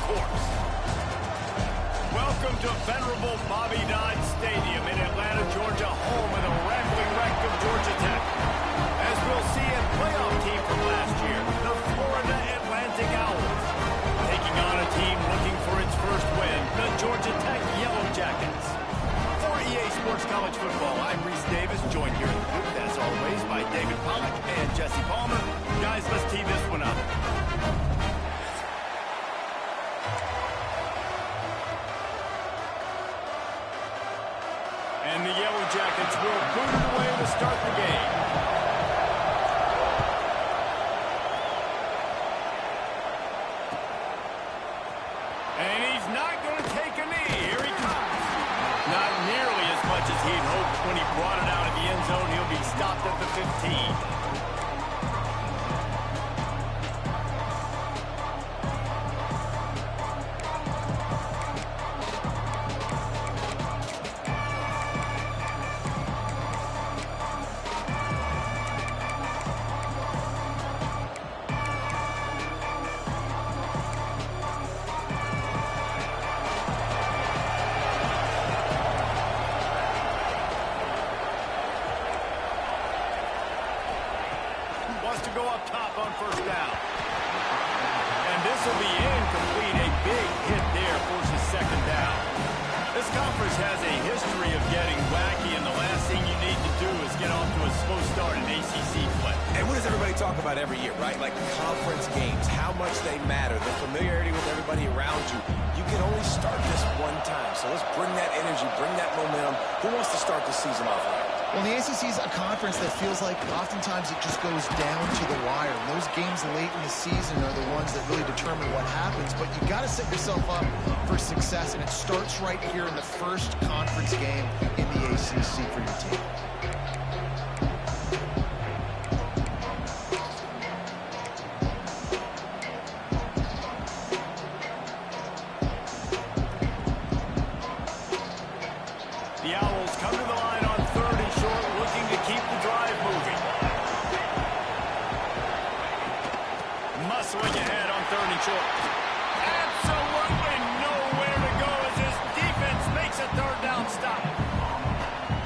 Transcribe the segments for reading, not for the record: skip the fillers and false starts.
course. Welcome to venerable Bobby Dodd Stadium in Atlanta, Georgia, home of the rambling wreck of Georgia Tech. As we'll see a playoff team from last year, the Florida Atlantic Owls, taking on a team looking for its first win, the Georgia Tech Yellow Jackets. For EA Sports College Football, I'm Reese Davis, joined here in the booth, as always, by David Pollack and Jesse Palmer. Guys, let's tee this one up. And the Yellow Jackets will boot it away to start the game. And he's not going to take a knee. Here he comes. Not nearly as much as he'd hoped when he brought it out of the end zone. He'll be stopped at the 15. To go up top on first down. And this will be incomplete. A big hit there forces second down. This conference has a history of getting wacky, and the last thing you need to do is get off to a slow start in ACC play. And what does everybody talk about every year, right? Like conference games, how much they matter, the familiarity with everybody around you. You can only start this one time. So let's bring that energy, bring that momentum. Who wants to start the season off right? Well, the ACC is a conference that feels like oftentimes it just goes down to the wire. And those games late in the season are the ones that really determine what happens. But you got to set yourself up for success, and it starts right here in the first conference game in the ACC for your team. The Owls come to the line on third and short, looking to keep the drive moving. Muscling ahead on third and short. Absolutely nowhere to go as this defense makes a third down stop.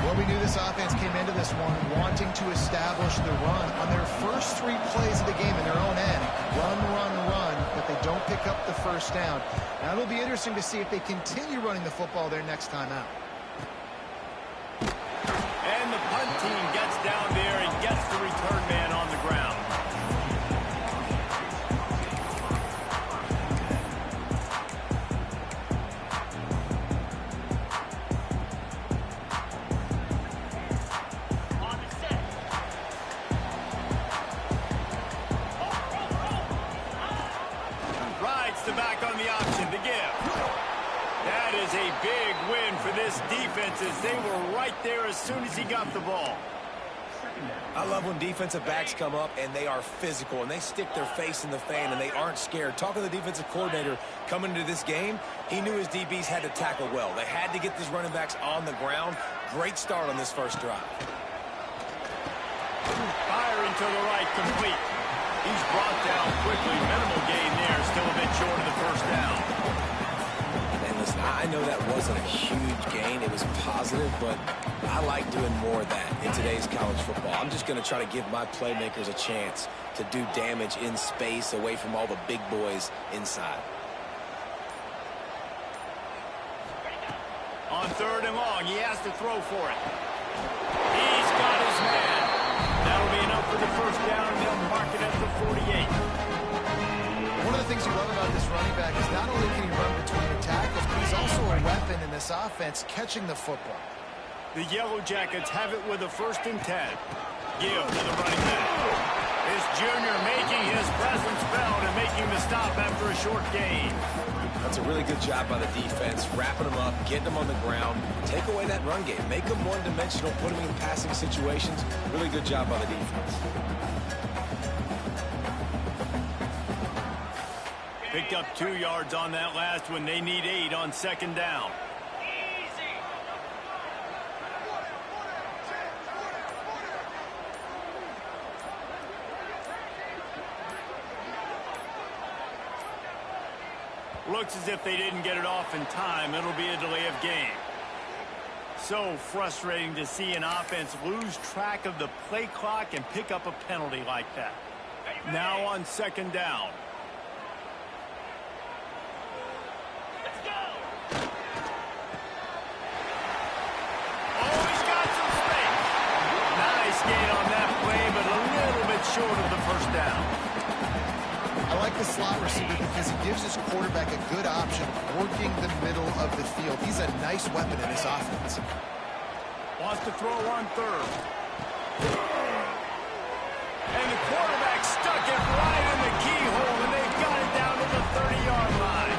Well, we knew this offense came into this one wanting to establish the run on their first 3 plays of the game in their own end. Run, run, run, but they don't pick up the first down. Now, it'll be interesting to see if they continue running the football their next time out. And the punt team gets down there and gets the return man on the ground. Rides the back on the option to give. That is a big win for this defense as they were right there as soon as he got the ball. I love when defensive backs come up and they are physical and they stick their face in the fan and they aren't scared. Talking to the defensive coordinator coming into this game, he knew his DBs had to tackle well. They had to get these running backs on the ground. Great start on this first drive. Firing to the right, complete. He's brought down quickly. Minimal gain there, still a bit short of the first down. Listen, I know that wasn't a huge gain. It was positive, but I like doing more of that in today's college football. I'm just going to try to give my playmakers a chance to do damage in space away from all the big boys inside. On third and long, he has to throw for it. He's got his man. That'll be enough for the first down, and they'll mark it at the 48. One of the things you love about this running back is not only can he run between the tackles, but he's also a weapon in this offense catching the football. The Yellow Jackets have it with a 1st and 10. Gill to the running back. This junior making his presence felt and making the stop after a short gain. That's a really good job by the defense, wrapping them up, getting them on the ground, take away that run game, make them one-dimensional, put them in passing situations. Really good job by the defense. Picked up 2 yards on that last one. They need 8 on second down. Looks as if they didn't get it off in time. It'll be a delay of game. So frustrating to see an offense lose track of the play clock and pick up a penalty like that. Now on second down. Let's go. Oh, he's got some space. Nice gain on that play, but a little bit short of the first down. I like the slot receiver because he gives his quarterback a good option of working the middle of the field. He's a nice weapon in this offense. Wants to throw on third. And the quarterback stuck it right in the keyhole, and they've got it down to the 30-yard line.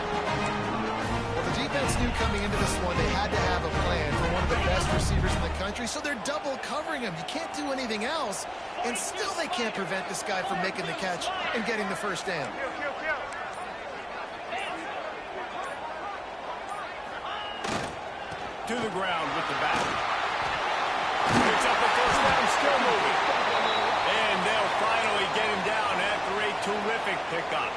Well, the defense knew coming into this one they had to have a plan for one of the best receivers in the country, so they're double covering him. You can't do anything else, and still they can't prevent this guy from making the catch and getting the first down. To the ground with the back. Picks up the first down, still moving. And they'll finally get him down after a terrific pickup.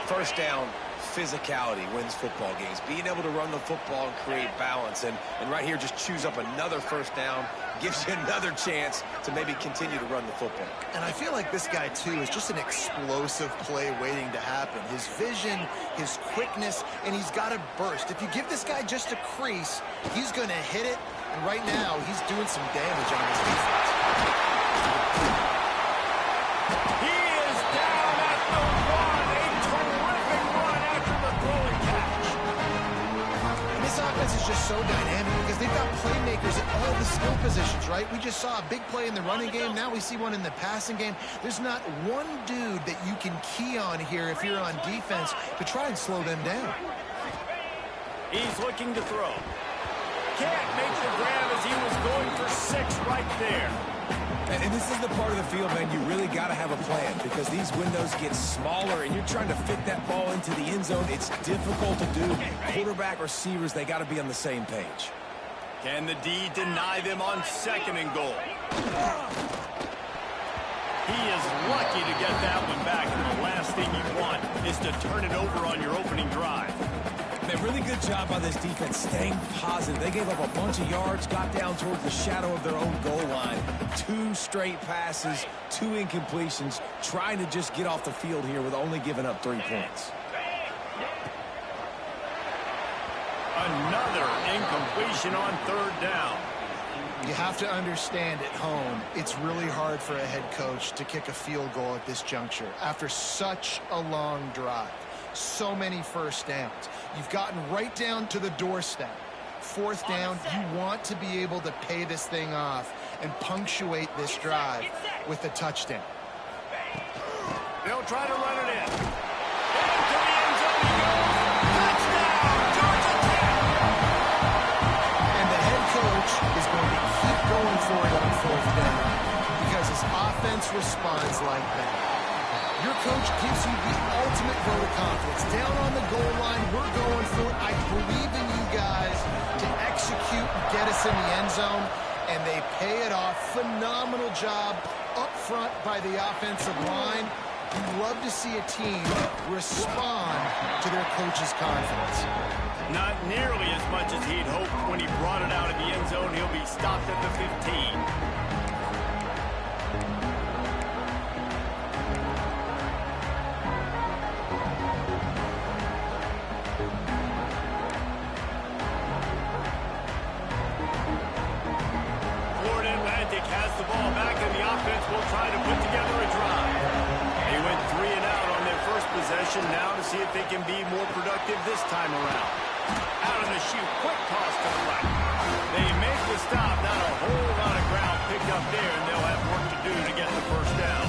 First down, physicality wins football games. Being able to run the football and create balance. And right here, just choose up another first down. Gives you another chance to maybe continue to run the football. And I feel like this guy, too, is just an explosive play waiting to happen. His vision, his quickness, and he's got a burst. If you give this guy just a crease, he's going to hit it. And right now, he's doing some damage on his defense. He is down at the one. A terrific run after the throwing catch. And this offense is just so dynamic because they've got playmakers at all the skill positions, right? We just saw a big play in the running game. Now we see one in the passing game. There's not one dude that you can key on here if you're on defense to try and slow them down. He's looking to throw. Can't make the grab as he was going for 6 right there. And this is the part of the field, man, you really got to have a plan because these windows get smaller and you're trying to fit that ball into the end zone. It's difficult to do. Quarterback, receivers, they got to be on the same page. Can the D deny them on second and goal? He is lucky to get that one back, and the last thing you want is to turn it over on your opening drive. Man, really good job by this defense staying positive. They gave up a bunch of yards, got down towards the shadow of their own goal line. 2 straight passes, 2 incompletions, trying to just get off the field here with only giving up 3 points. Another incompletion on third down. You have to understand at home, it's really hard for a head coach to kick a field goal at this juncture after such a long drive. So many first downs. You've gotten right down to the doorstep. 4th down, you want to be able to pay this thing off and punctuate this drive with a touchdown. They'll try to run it in. Into the end zone he goes. Touchdown, Georgia Tech! And the head coach is going to keep going for it on 4th down because his offense responds like that. Your coach gives you the ultimate vote of confidence. Down on the goal line, we're going for it. I believe in you guys to execute and get us in the end zone, and they pay it off. Phenomenal job up front by the offensive line. You love to see a team respond to their coach's confidence. Not nearly as much as he'd hoped when he brought it out of the end zone. He'll be stopped at the 15. Has the ball back, and the offense will try to put together a drive. They went 3 and out on their first possession, now to see if they can be more productive this time around. Out of the chute, quick toss to the right. They make the stop, not a whole lot of ground picked up there, and they'll have work to do to get the first down.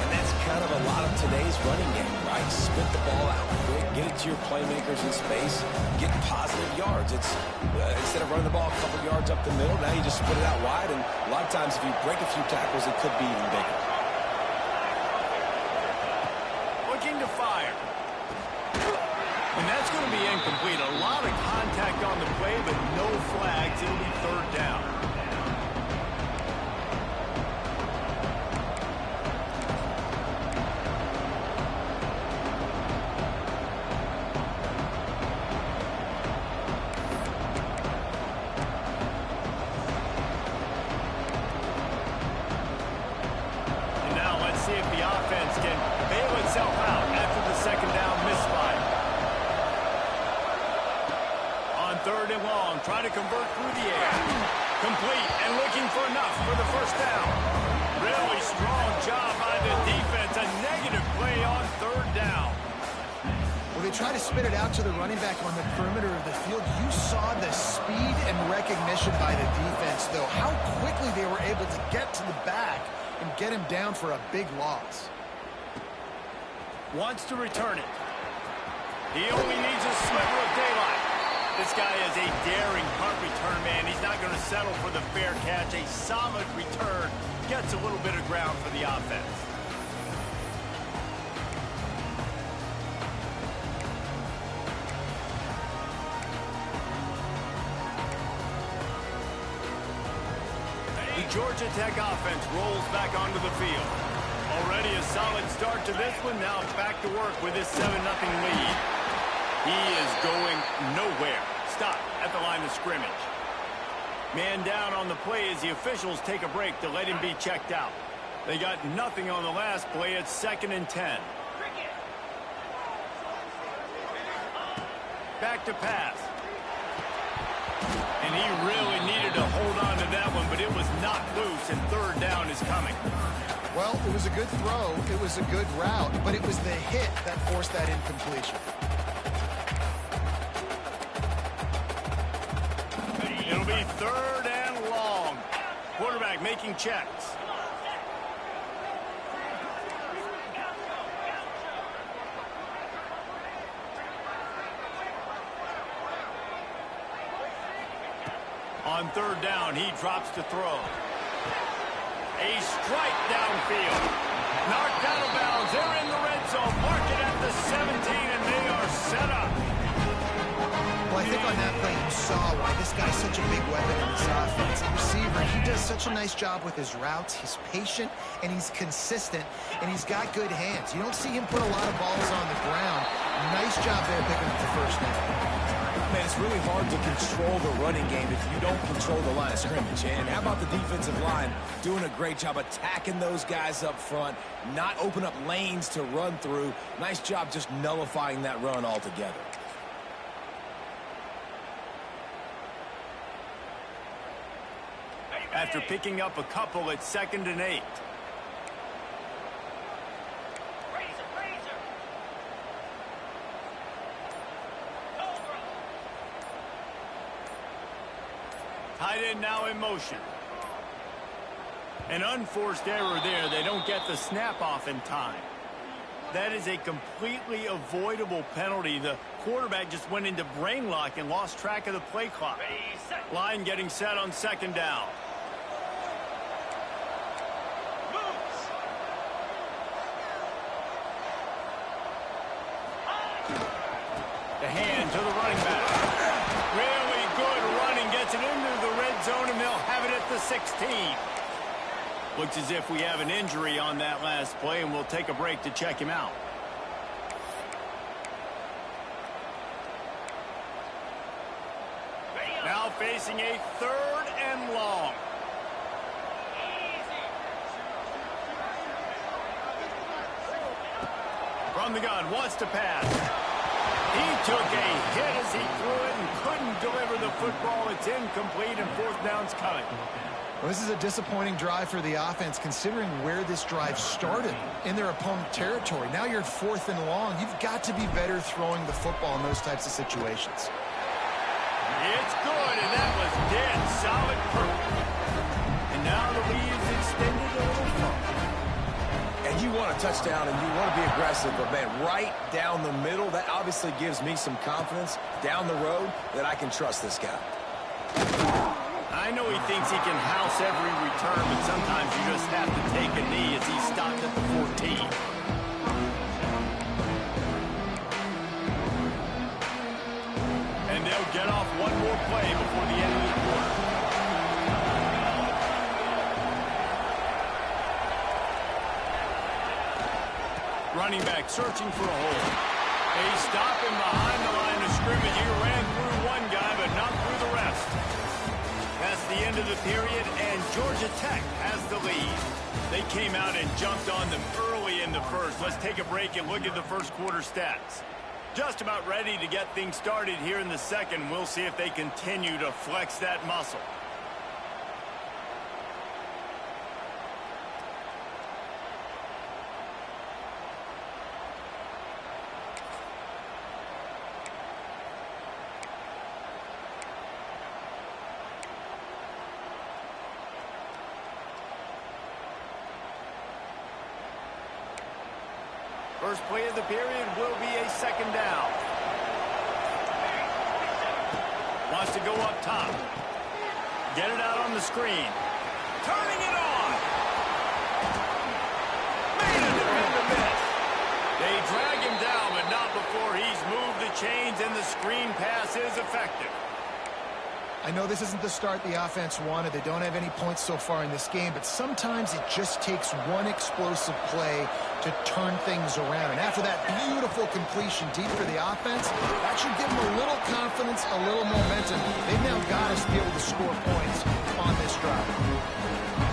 And that's kind of a lot of today's running game, right? Spit the ball out quick, get it to your playmakers in space, get positive yards. It's instead of running the ball a couple yards up the middle, now you just split it out wide, and a lot of times if you break a few tackles, it could be even bigger. Looking to fire. And that's going to be incomplete. A lot of contact on the play, but no flags. It'll be 3rd down. see if the offense can bail itself out after the second down misfire. On third and long, trying to convert through the air. Complete and looking for enough for the first down. Really strong job by the defense. A negative play on third down. Well, they try to spit it out to the running back on the perimeter of the field. You saw the speed and recognition by the defense, though. How quickly they were able to get to the back and get him down for a big loss. Wants to return it. He only needs a sliver of daylight. This guy is a daring punt return man. He's not going to settle for the fair catch. A solid return gets a little bit of ground for the offense. The Georgia Tech offense rolls back onto the field. Already a solid start to this one. Now back to work with his 7-0 lead. He is going nowhere. Stop at the line of scrimmage. Man down on the play as the officials take a break to let him be checked out. They got nothing on the last play. It's 2nd and 10. Back to pass. And he really needed to hold on to that one, but it was knocked loose, and third down is coming. Well, it was a good throw. It was a good route, but it was the hit that forced that incompletion. It'll be third and long. Quarterback making checks. On third down, he drops to throw. A strike downfield. Knocked out of bounds. They're in the red zone. Mark it at the 17, and they are set up. Well, I think on that play you saw why this guy's such a big weapon in this offense. The receiver, he does such a nice job with his routes. He's patient, and he's consistent, and he's got good hands. You don't see him put a lot of balls on the ground. Nice job there picking up the first down. Man, it's really hard to control the running game if you don't control the line of scrimmage. And how about the defensive line doing a great job attacking those guys up front, not open up lanes to run through. Nice job just nullifying that run altogether. After picking up a couple, it's 2nd and 8. Tight end now in motion. An unforced error there. They don't get the snap off in time. That is a completely avoidable penalty. The quarterback just went into brain lock and lost track of the play clock. Line getting set on 2nd down. The hand to the running back. Really good running. Gets it into the red zone, and they'll have it at the 16. Looks as if we have an injury on that last play, and we'll take a break to check him out. Now facing a 3rd and long. From the gun, wants to pass. He took a hit as he threw it and couldn't deliver the football. It's incomplete, and 4th down's coming. Well, this is a disappointing drive for the offense, considering where this drive started in their opponent territory. Now you're at 4th and long. You've got to be better throwing the football in those types of situations. It's good, and that was dead solid perfect. And now the lead is extended a little further. And you want a touchdown and you want to be aggressive, but man, right down the middle, that obviously gives me some confidence down the road that I can trust this guy. I know he thinks he can house every return, but sometimes you just have to take a knee as he stopped at the 14. And they'll get off one more play before the end of the quarter. Running back searching for a hole. They stop him behind the line of scrimmage. He ran through one guy, but not through the rest. That's the end of the period, and Georgia Tech has the lead. They came out and jumped on them early in the first. Let's take a break and look at the first quarter stats. Just about ready to get things started here in the second. We'll see if they continue to flex that muscle. First play of the period will be a second down. Wants to go up top. Get it out on the screen. Turning it on. Made a defender miss. They drag him down, but not before he's moved the chains, and the screen pass is effective. I know this isn't the start the offense wanted. They don't have any points so far in this game, but sometimes it just takes one explosive play to turn things around. And after that beautiful completion deep for the offense, that should give them a little confidence, a little momentum. They've now got us to be able to score points on this drive.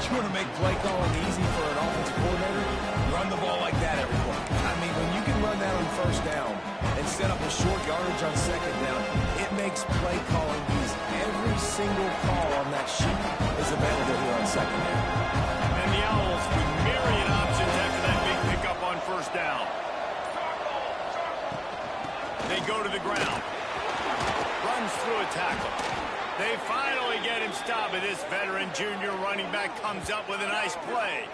You want to make play calling easy for an offensive coordinator? Run the ball like that every play. I mean, when you can run that on first down and set up a short yardage on second down, it makes play calling easy. Every single call on that sheet is available here on second down. And the Owls with myriad options after that big pickup on first down. They go to the ground. Runs through a tackle. They finally get him stopped, and this veteran junior running back comes up with a nice play.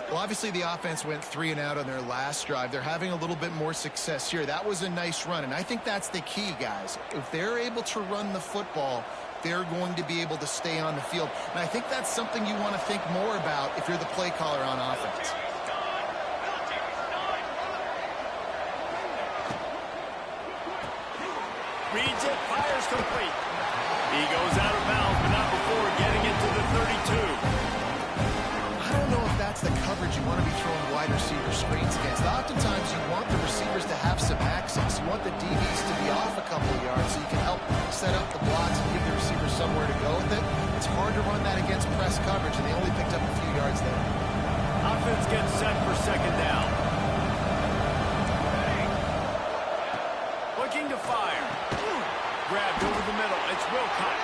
Well, obviously the offense went 3 and out on their last drive. They're having a little bit more success here. That was a nice run, and I think that's the key, guys. If they're able to run the football, they're going to be able to stay on the field. And I think that's something you want to think more about if you're the play caller on offense. Reads it, fires complete. He goes out of bounds, but not before getting into the 32. I don't know if that's the coverage you want to be throwing wide receiver screens against. Oftentimes you want the receivers to have some access. You want the DBs to be off a couple of yards so you can help set up the blocks and give the receiver somewhere to go with it. It's hard to run that against press coverage, and they only picked up a few yards there. Offense gets set for second down. Looking to fire. Grabbed over the middle. It's Wilcox.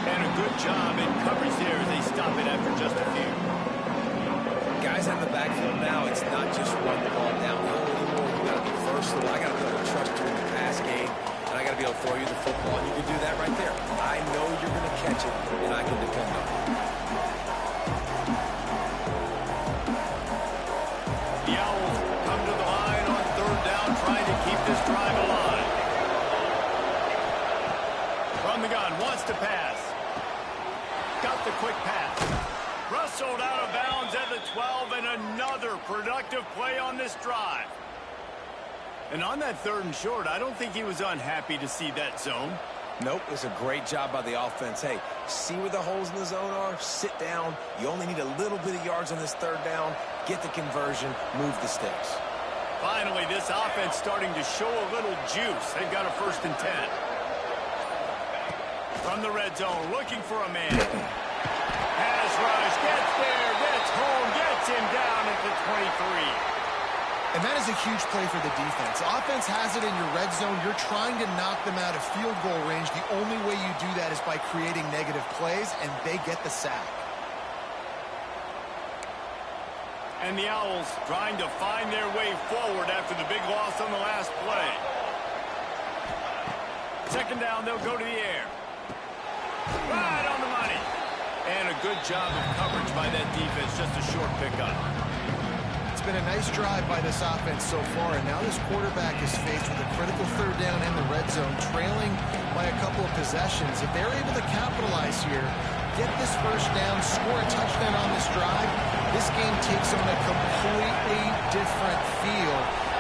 And a good job in coverage there as they stop it after just a few. Guys in the backfield now, it's not just run the ball downhill anymore. You got to be versatile. I got to be able to trust you in the pass game, and I got to be able to throw you the football. And you can do that right there. I know you're going to catch it, and I can depend on it. The Owls come to the line on third down, trying to keep this drive alive. From the gun, wants to pass. Got the quick pass. Rustled out of bounds at the 12, and another productive play on this drive. And on that third and short, I don't think he was unhappy to see that zone. Nope, it's a great job by the offense. Hey, see where the holes in the zone are, sit down. You only need a little bit of yards on this third down. Get the conversion, move the sticks. Finally, this offense starting to show a little juice. They've got a 1st and 10. From the red zone, looking for a man. Pass rush, gets there, gets home, gets him down at the 23. And that is a huge play for the defense. Offense has it in your red zone. You're trying to knock them out of field goal range. The only way you do that is by creating negative plays, and they get the sack. And the Owls trying to find their way forward after the big loss on the last play. Second down, they'll go to the air. Right on the money. And a good job of coverage by that defense. Just a short pickup. It's been a nice drive by this offense so far, and now this quarterback is faced with a critical third down in the red zone, trailing by a couple of possessions. If they're able to capitalize here, get this first down, score a touchdown on this drive, this game takes on a completely different feel.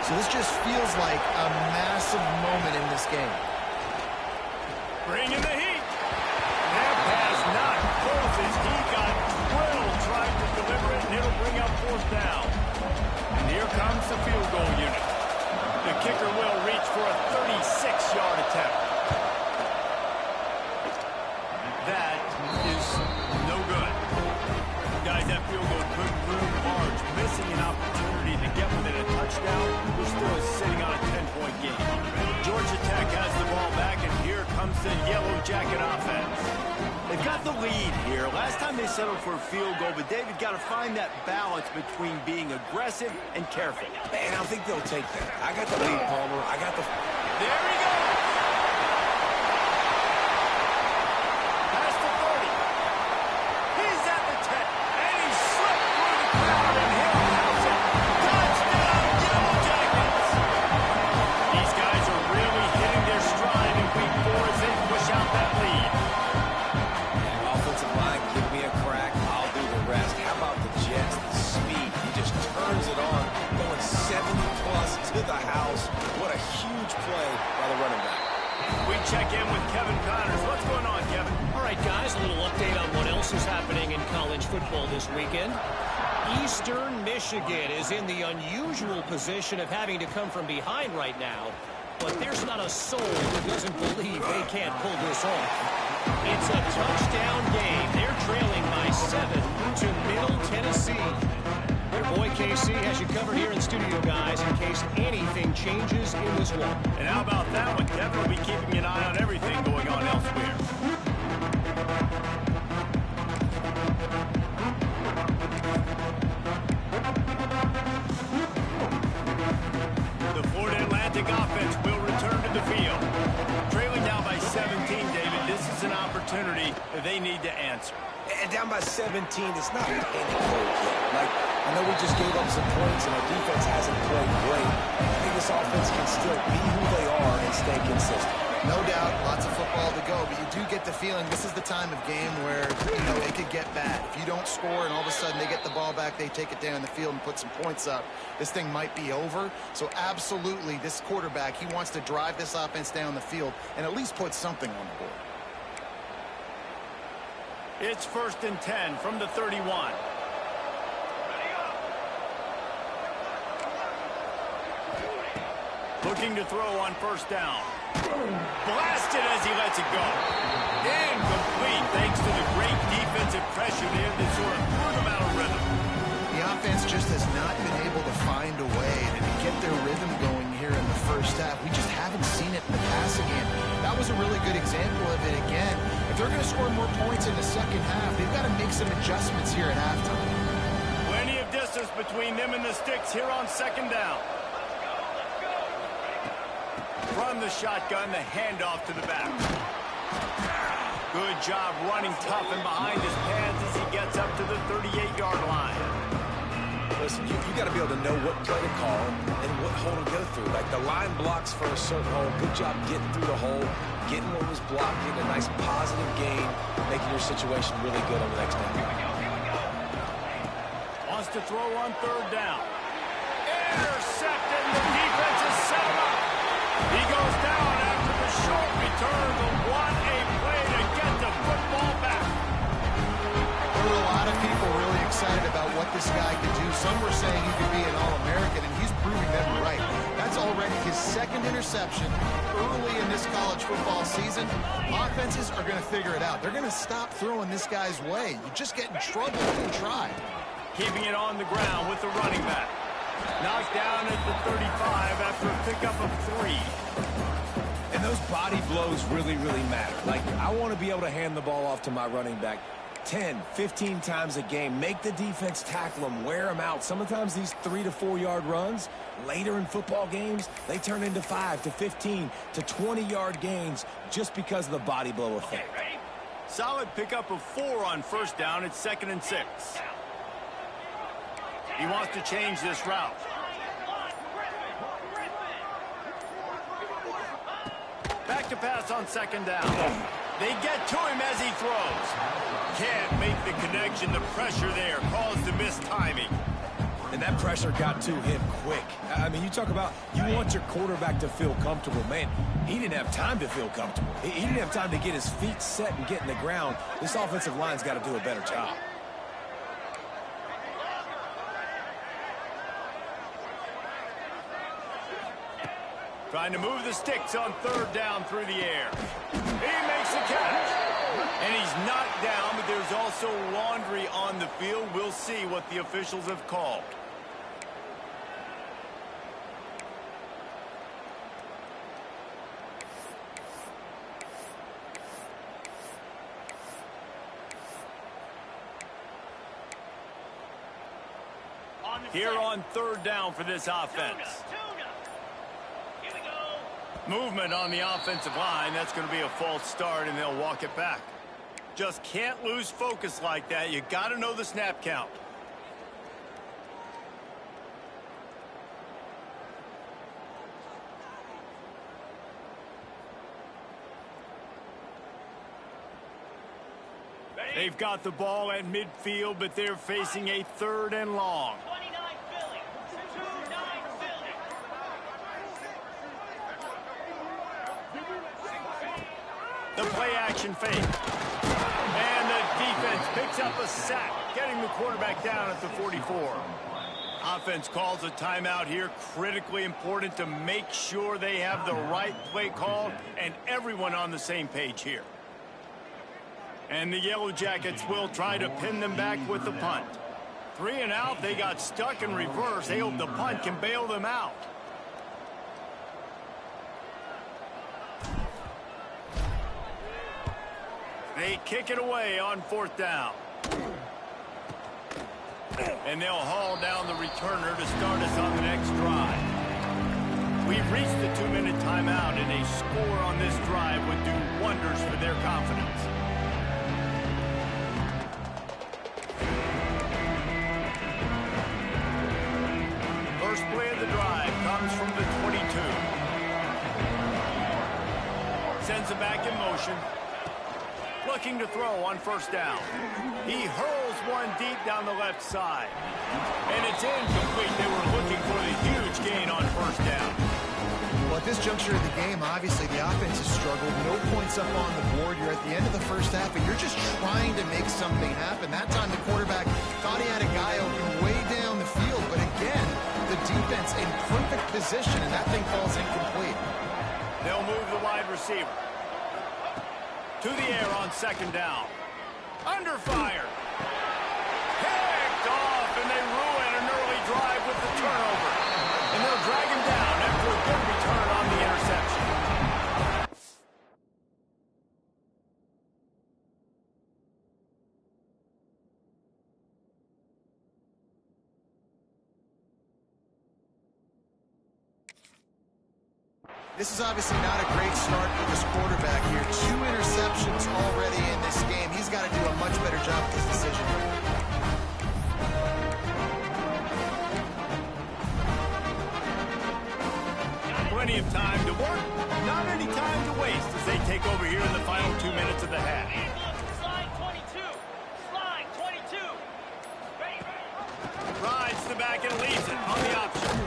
So this just feels like a massive moment in this game. Bringing the heat. That pass not close as he got drilled trying to deliver it, and it'll bring up 4th down. And here comes the field goal unit. The kicker will reach for a 36-yard attempt. That is an opportunity to get within a touchdown, who still is sitting on a 10-point game. Georgia Tech has the ball back, and here comes the Yellow Jacket offense. They've got the lead here. Last time they settled for a field goal, but David got to find that balance between being aggressive and careful. And I think they'll take that. I got the lead, Palmer. I got the... There he goes! Past the 30. He's at the 10. And he slipped through the crowd, and he'll house it. Touchdown, Yellow Jackets! These guys are really hitting their stride in week 4 as they push out that lead. Offensive line, give me a crack. I'll do the rest. How about the Jets? The speed. He just turns it on, going 70-plus to the house. What a huge play by the running back. We check in with Kevin Connors. What's going on, Kevin? All right, guys, a little update on what else is happening in college football this weekend. Eastern Michigan is in the unusual position of having to come from behind right now, but there's not a soul who doesn't believe they can't pull this off. It's a touchdown game. They're trailing by 7 to Middle Tennessee. Your boy KC has you covered here in studio, guys, in case anything changes in this one. And how about that one? Kevin will be keeping an eye on everything going on elsewhere. The Florida Atlantic offense will return to the field. Trailing now by 17, David. This is an opportunity that they need to answer. And down by 17, it's not panic mode yet. Like, I know we just gave up some points and our defense hasn't played great. I think this offense can still be who they are and stay consistent. No doubt, lots of football to go, but you do get the feeling this is the time of game where, it could get bad. If you don't score and all of a sudden they get the ball back, they take it down the field and put some points up, this thing might be over. So absolutely, this quarterback, he wants to drive this offense down the field and at least put something on the board. It's 1st and 10 from the 31. Looking to throw on 1st down. Blasted as he lets it go. Incomplete thanks to the great defensive pressure there that sort of threw them out of rhythm. The offense just has not been able to find a way to get their rhythm going here in the first half. We just haven't seen it in the passing game. That was a really good example of it again. If they're going to score more points in the second half, they've got to make some adjustments here at halftime. Plenty of distance between them and the sticks here on 2nd down. From the shotgun, the handoff to the back. Good job running tough and behind his pads as he gets up to the 38-yard line. Listen, you got to be able to know what play to call and what hole to go through. Like the line blocks for a certain hole. Good job getting through the hole, getting what was blocked, getting a nice positive gain, making your situation really good on the next down. Wants to throw on 3rd down. Intercepted. The defense has set him up. He goes down after the short return, but what a play to get the football back. There were a lot of people really excited about what this guy could do. Some were saying he could be an All-American, and he's proving them right. That's already his 2nd interception early in this college football season. Offenses are going to figure it out. They're going to stop throwing this guy's way. You just get in trouble if you try. Keeping it on the ground with the running back. Knocked down at the 35 after a pickup of 3. And those body blows really, really matter. Like, I want to be able to hand the ball off to my running back 10, 15 times a game. Make the defense tackle them, wear them out. Sometimes these 3 to 4 yard runs, later in football games, they turn into 5 to 15 to 20-yard gains just because of the body blow effect. Solid pickup of 4 on 1st down. It's 2nd and 6. He wants to change this route. Back to pass on 2nd down. They get to him as he throws. Can't make the connection. The pressure there caused the missed timing. And that pressure got to him quick. I mean, you talk about you want your quarterback to feel comfortable. Man, he didn't have time to feel comfortable. He didn't have time to get his feet set and get in the ground. This offensive line's got to do a better job. Trying to move the sticks on 3rd down through the air. He makes the catch. And he's knocked down, but there's also laundry on the field. We'll see what the officials have called. Here on third down for this offense. Movement on the offensive line. That's going to be a false start, and they'll walk it back. Just can't lose focus like that. You got to know the snap count. They've got the ball at midfield, but they're facing a third and long. The play action fake. And the defense picks up a sack, getting the quarterback down at the 44. Offense calls a timeout here. Critically important to make sure they have the right play call and everyone on the same page here. And the Yellow Jackets will try to pin them back with the punt. 3 and out, they got stuck in reverse. They hope the punt can bail them out. They kick it away on 4th down. And they'll haul down the returner to start us on the next drive. We've reached the 2-minute timeout, and a score on this drive would do wonders for their confidence. First play of the drive comes from the 22. Sends it back in motion. Looking to throw on 1st down. He hurls one deep down the left side. And it's incomplete. They were looking for the huge gain on 1st down. Well, at this juncture of the game, obviously the offense has struggled. No points up on the board. You're at the end of the first half, and you're just trying to make something happen. That time the quarterback thought he had a guy open way down the field. But again, the defense in perfect position, and that thing falls incomplete. They'll move the wide receiver. To the air on 2nd down. Under fire. Picked off, and they ruin an early drive with the turnover. And they'll drag him down after a good return on the interception. This is obviously not a great start for this quarterback here. 2 interceptions already in this game. He's got to do a much better job with his decision. Plenty of time to work, not any time to waste as they take over here in the final 2 minutes of the half. Slide 22. Slide 22. Rides the back and leaves it on the option.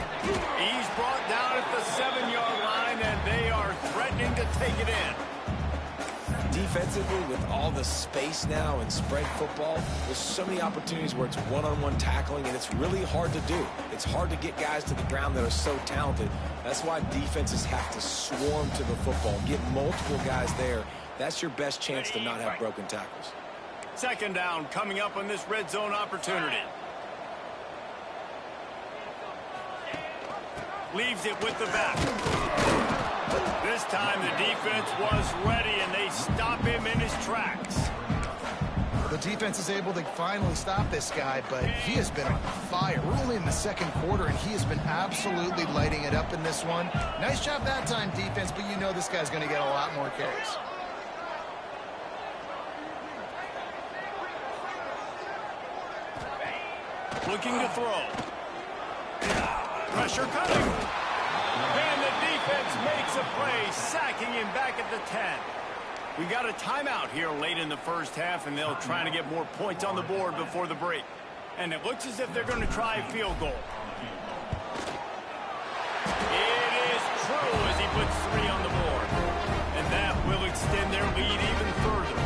He's brought down at the 7-yard line, and they are threatening to take it in. Defensively, with all the space now and spread football, there's so many opportunities where it's one-on-one tackling, and it's really hard to do. It's hard to get guys to the ground that are so talented. That's why defenses have to swarm to the football and get multiple guys there. That's your best chance to not have broken tackles. 2nd down coming up on this red zone opportunity. Leaves it with the back. This time the defense was ready, and they stop him in his tracks. The defense is able to finally stop this guy, but he has been on fire. We're only in the 2nd quarter, and he has been absolutely lighting it up in this one. Nice job that time, defense, but you know this guy's going to get a lot more carries. Looking to throw. Pressure coming. And the defense makes a play, sacking him back at the 10. We got a timeout here late in the first half, and they'll try to get more points on the board before the break. And it looks as if they're going to try a field goal. It is true as he puts 3 on the board. And that will extend their lead even further.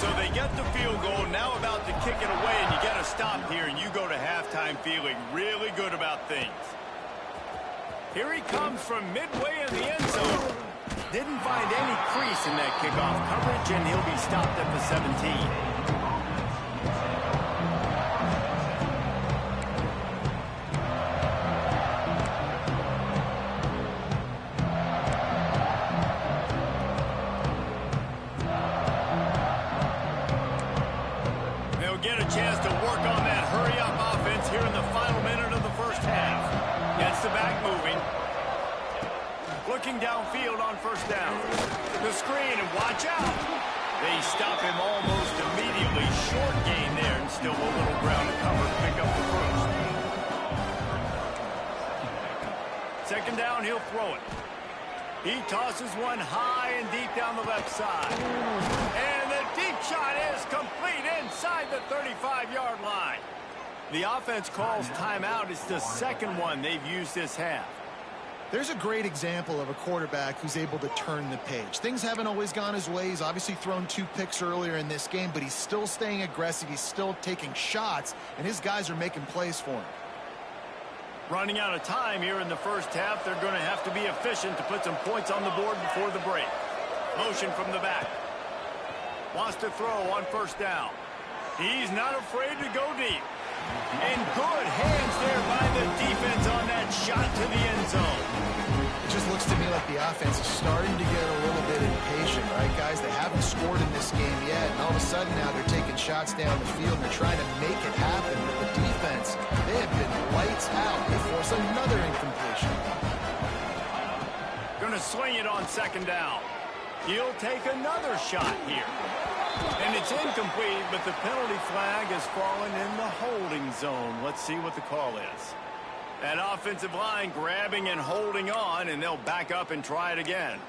So they get the field goal, now about to kick it away, and you get a stop here, and you go to halftime feeling really good about things. Here he comes from midway in the end zone. Didn't find any crease in that kickoff coverage, and he'll be stopped at the 17. They'll get a chance to work on that hurry-up offense here in the final minute of the looking downfield on first down. The screen, and watch out. They stop him almost immediately. Short gain there, and still a little ground to cover to pick up the first. Second down, he'll throw it. He tosses one high and deep down the left side. And the deep shot is complete inside the 35-yard line. The offense calls timeout. It's the second one they've used this half. There's a great example of a quarterback who's able to turn the page. Things haven't always gone his way. He's obviously thrown 2 picks earlier in this game, but he's still staying aggressive. He's still taking shots, and his guys are making plays for him. Running out of time here in the first half. They're going to have to be efficient to put some points on the board before the break. Motion from the back. Wants to throw on first down. He's not afraid to go deep. And good hands there by the defense on that shot to the end zone. It just looks to me like the offense is starting to get a little bit impatient, right, guys? They haven't scored in this game yet, and all of a sudden now they're taking shots down the field and they're trying to make it happen. But the defense, they have been lights out. They force another incompletion. Going to swing it on second down. He'll take another shot here. And it's incomplete, but the penalty flag has fallen in the holding zone. Let's see what the call is. That offensive line grabbing and holding on, and they'll back up and try it again.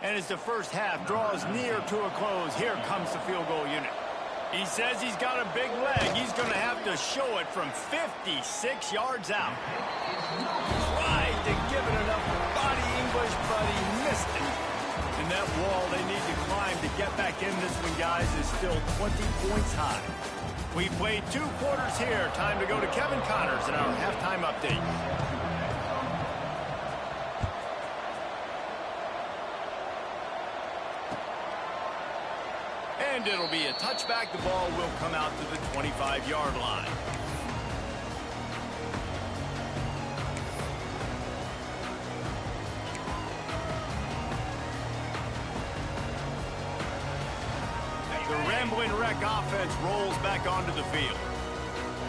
And as the first half draws near to a close, here comes the field goal unit. He says he's got a big leg. He's going to have to show it from 56 yards out. Tried to give it enough body English, but he missed it. And that wall they need to climb to get back in this one, guys, is still 20 points high. We played 2 quarters here. Time to go to Kevin Connors in our halftime update. And it'll be a touchback. The ball will come out to the 25-yard line. The Rambling Wreck offense rolls back onto the field.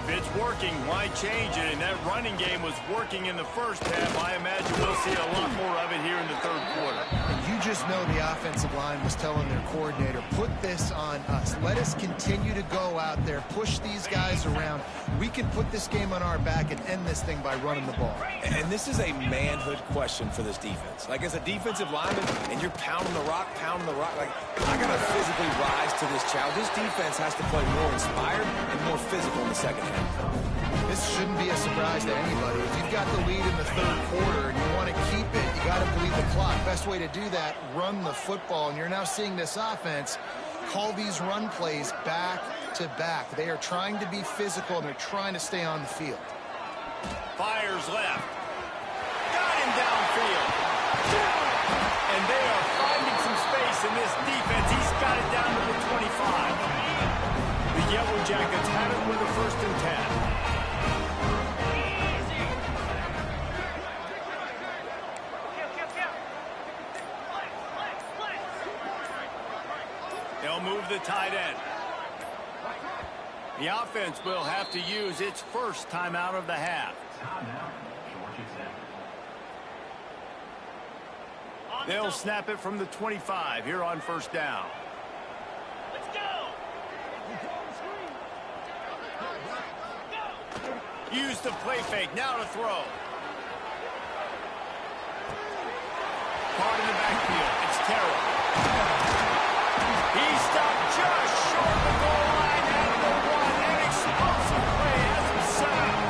If it's working, why change it? And that running game was working in the first half. I imagine we'll see a lot more of it here in the third quarter. And you just know the offensive line was telling their coordinator, put this on us. Let us continue to go out there, push these guys around. We can put this game on our back and end this thing by running the ball. And this is a manhood question for this defense. Like, as a defensive lineman, and you're pounding the rock, like, I got to physically rise to this challenge. This defense has to play more inspired and more physical in the second half. This shouldn't be a surprise to anybody. If you've got the lead in the third quarter and you want to keep it, you got to bleed the clock. Best way to do that, run the football. And you're now seeing this offense call these run plays back to back. They are trying to be physical, and they're trying to stay on the field. Fires left. Got him downfield. And they are finding some space in this defense. He's got it down to the 25. The Yellow Jackets have it with a 1st and 10. They'll move the tight end. The offense will have to use its first timeout of the half. They'll snap it from the 25 here on first down. Let's go! Use the play fake. Now to throw. Caught in the backfield. It's Terrell. He stopped just short of the goal line at the 1. An explosive play as he set up.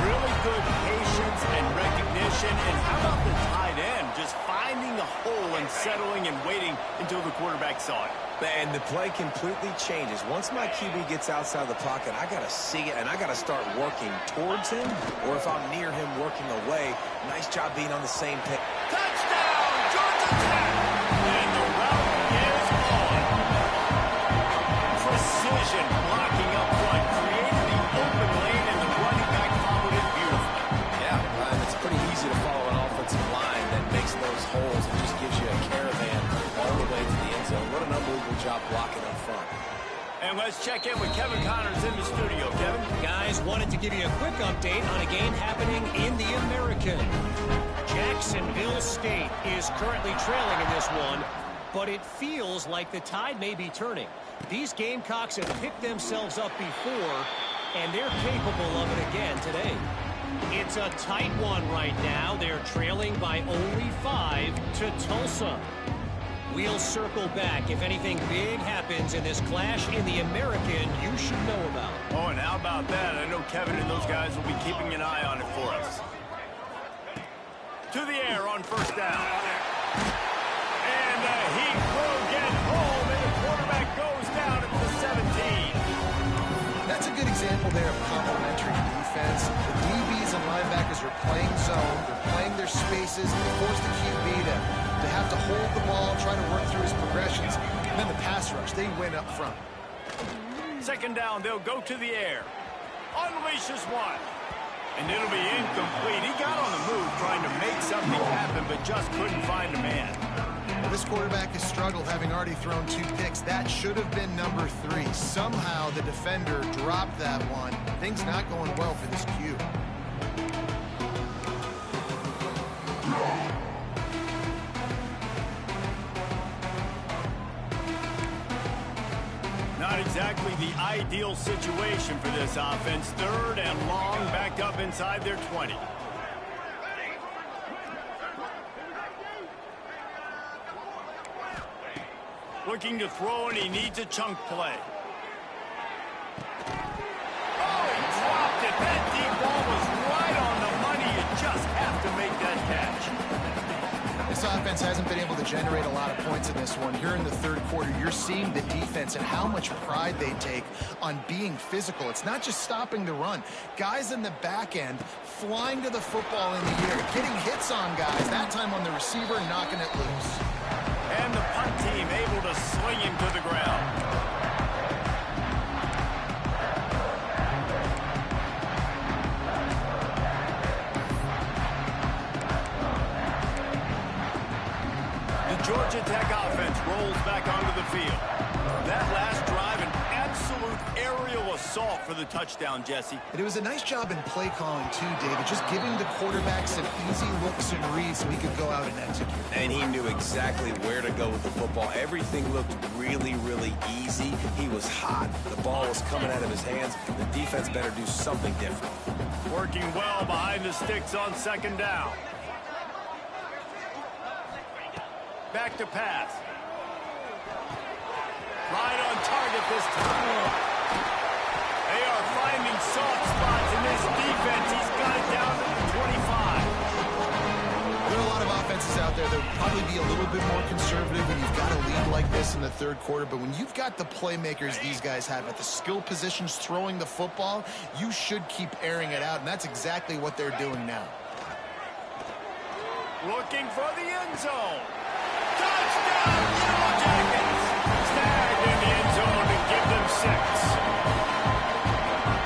Really good patience and recognition. And how about the tight end just finding the hole and settling and waiting until the quarterback saw it. And the play completely changes. Once my QB gets outside the pocket, I got to see it, and I got to start working towards him, or if I'm near him, working away. Nice job being on the same page. Touchdown, Georgia Tech! And the route is on. Precision blocking up front, creating the open lane, and the running back followed it beautifully. Yeah, it's pretty easy to follow an offensive line that makes those holes and just gives you a caravan all the way to the end zone. What an unbelievable job blocking up front. And let's check in with Kevin Connors in the studio. Kevin? Guys, wanted to give you a quick update on a game happening in the American. Jacksonville State is currently trailing in this one, but it feels like the tide may be turning. These Gamecocks have picked themselves up before, and they're capable of it again today. It's a tight one right now. They're trailing by only 5 to Tulsa. We'll circle back if anything big happens in this clash in the American you should know about. Oh, and how about that? I know Kevin and those guys will be keeping an eye on it for us. To the air on first down. And the Heat will get home, and the quarterback goes down at the 17. That's a good example there of complementary defense. The DBs and linebackers are playing zone. They're playing their spaces. They force the QB to have to hold the ball, try to work through his progressions. And then the pass rush, they win up front. Second down, they'll go to the air. Unleashes one. And it'll be incomplete. He got on the move trying to make something happen, but just couldn't find a man. This quarterback has struggled, having already thrown 2 picks. That should have been number 3. Somehow the defender dropped that one. Things not going well for this Q. Not exactly the ideal situation for this offense. Third and long, backed up inside their 20. Looking to throw, and he needs a chunk play. Oh, he dropped it. That deep ball was right on the money. You just have to make that catch. This offense hasn't been able to generate a lot of points in this one. Here in the third quarter, you're seeing the defense and how much pride they take on being physical. It's not just stopping the run. Guys in the back end flying to the football in the air, getting hits on guys, that time on the receiver, knocking it loose. And the punt team able to sling him to the ground. Georgia Tech offense rolls back onto the field. That last drive, an absolute aerial assault for the touchdown, Jesse. And it was a nice job in play calling too, David, just giving the quarterback some easy looks and reads so he could go out and execute. And he knew exactly where to go with the football. Everything looked really, really easy. He was hot. The ball was coming out of his hands. The defense better do something different. Working well behind the sticks on second down. Back to pass. Right on target this time. They are finding soft spots in this defense. He's got it down to the 25. There are a lot of offenses out there that would probably be a little bit more conservative when you've got a lead like this in the third quarter. But when you've got the playmakers these guys have at the skill positions throwing the football, you should keep airing it out. And that's exactly what they're doing now. Looking for the end zone. Touchdown, Yellow Jackets! Snagged in the end zone to give them 6.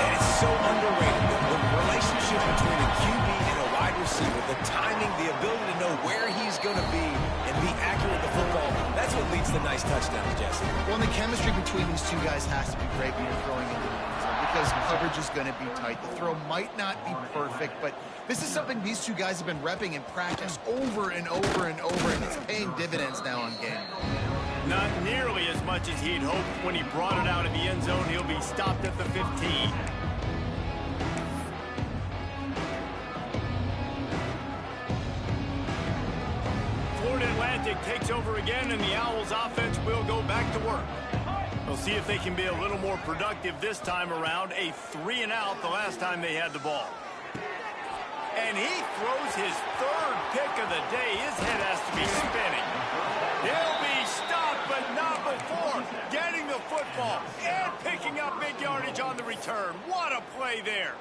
And it's so underrated. The relationship between a QB and a wide receiver, the timing, the ability to know where he's going to be and be accurate with the football, that's what leads to nice touchdowns, Jesse. Well, and the chemistry between these two guys has to be great when you're throwing into the end zone because coverage is going to be tight. The throw might not be perfect, but this is something these two guys have been repping in practice over and over and over, and it's paying dividends now on game. Not nearly as much as he'd hoped when he brought it out of the end zone. He'll be stopped at the 15. Florida Atlantic takes over again, and the Owls offense will go back to work. We'll see if they can be a little more productive this time around. A 3-and-out the last time they had the ball. And he throws his third pick of the day. His head has to be spinning. He'll be stopped, but not before getting the football and picking up big yardage on the return. What a play there.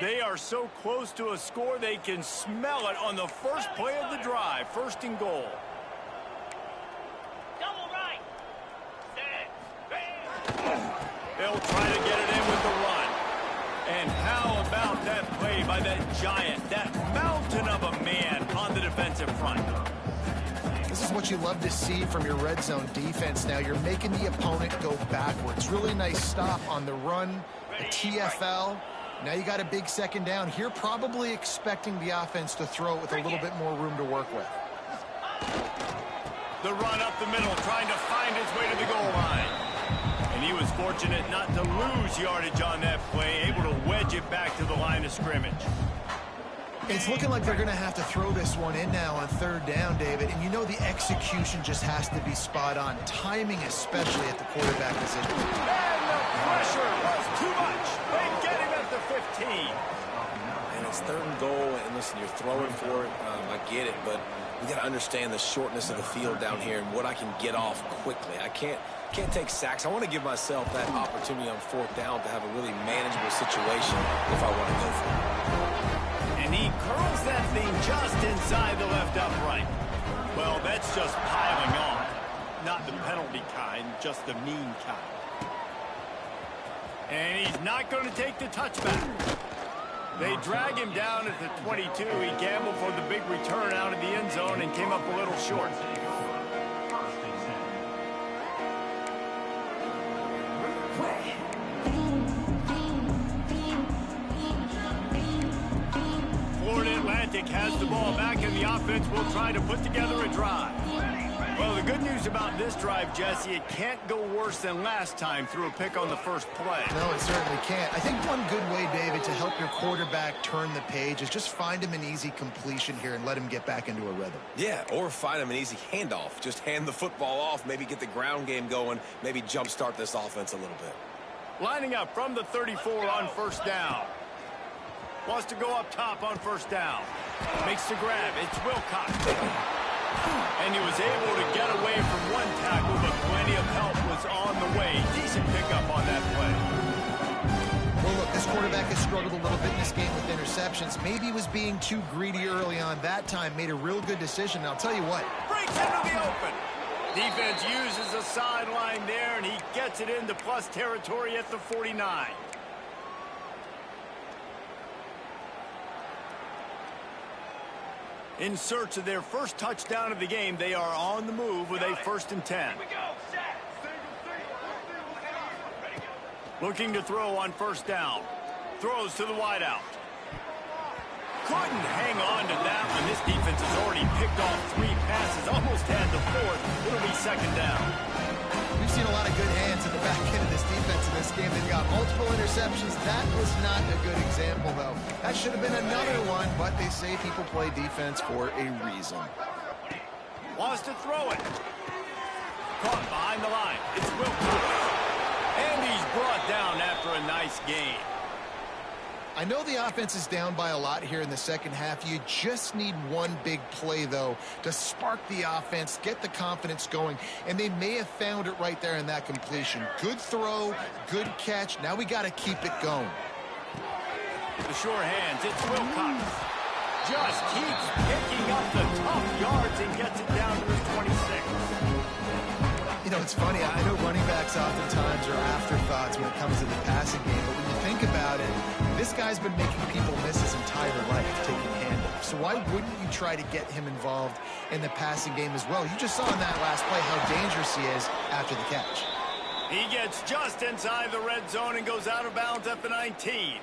They are so close to a score they can smell it on the first play of the drive. First and goal. Double right. Set. Bam. They'll try to get it in with the run. And how about that play by that giant, that mountain of a man on the defensive front? This is what you love to see from your red zone defense now. You're making the opponent go backwards. Really nice stop on the run, a TFL. Now you got a big second down. Here probably expecting the offense to throw it with a little bit more room to work with. The run up the middle, trying to find his way to the goal line. And he was fortunate not to lose yardage on that play, able to wedge it back to the line of scrimmage. It's looking like they're going to have to throw this one in now on third down, David. And you know the execution just has to be spot on. Timing, especially at the quarterback position. And the pressure was too much. They get him at the 15. And it's third and goal. And listen, you're throwing for it. I get it, but we got to understand the shortness of the field down here and what I can get off quickly. I can't take sacks. I want to give myself that opportunity on fourth down to have a really manageable situation if I want to go for it. And he curls that thing just inside the left upright. Well, that's just piling on. Not the penalty kind, just the mean kind. And he's not going to take the touchback. They drag him down at the 22. He gambled for the big return out of the end zone and came up a little short. Florida Atlantic has the ball back, and the offense will try to put together a drive. Well, the good news about this drive, Jesse, it can't go worse than last time through a pick on the first play. No, it certainly can't. I think one good way, David, to help your quarterback turn the page is just find him an easy completion here and let him get back into a rhythm. Yeah, or find him an easy handoff. Just hand the football off, maybe get the ground game going, maybe jumpstart this offense a little bit. Lining up from the 34 on first down. Wants to go up top on first down. Makes the grab. It's Wilcox. And he was able to get away from one tackle, but plenty of help was on the way. Decent pickup on that play. Well, look, this quarterback has struggled a little bit in this game with interceptions. Maybe he was being too greedy early on. That time made a real good decision. And I'll tell you what. Breaks into the open. Defense uses a sideline there, and he gets it into plus territory at the 49. In search of their first touchdown of the game, they are on the move with a 1st and 10. Looking to throw on first down. Throws to the wideout. Couldn't hang on to that one. This defense has already picked off 3 passes, almost had the 4th. It'll be second down. We've seen a lot of good hands at the back end of this defense in this game. They've got multiple interceptions. That was not a good example, though. That should have been another one, but they say people play defense for a reason. Wants to throw it. Caught behind the line. It's Wilcox. And he's brought down after a nice gain. I know the offense is down by a lot here in the second half. You just need one big play, though, to spark the offense, get the confidence going, and they may have found it right there in that completion. Good throw, good catch. Now we got to keep it going. The sure hands, it's Wilcox. Just keeps picking up the tough yards and gets it down to his 26. You know, it's funny. I know running backs oftentimes are afterthoughts when it comes to the passing game, but when you think about it, this guy's been making people miss his entire life taking handoffs. So why wouldn't you try to get him involved in the passing game as well? You just saw in that last play how dangerous he is after the catch. He gets just inside the red zone and goes out of bounds at the 19.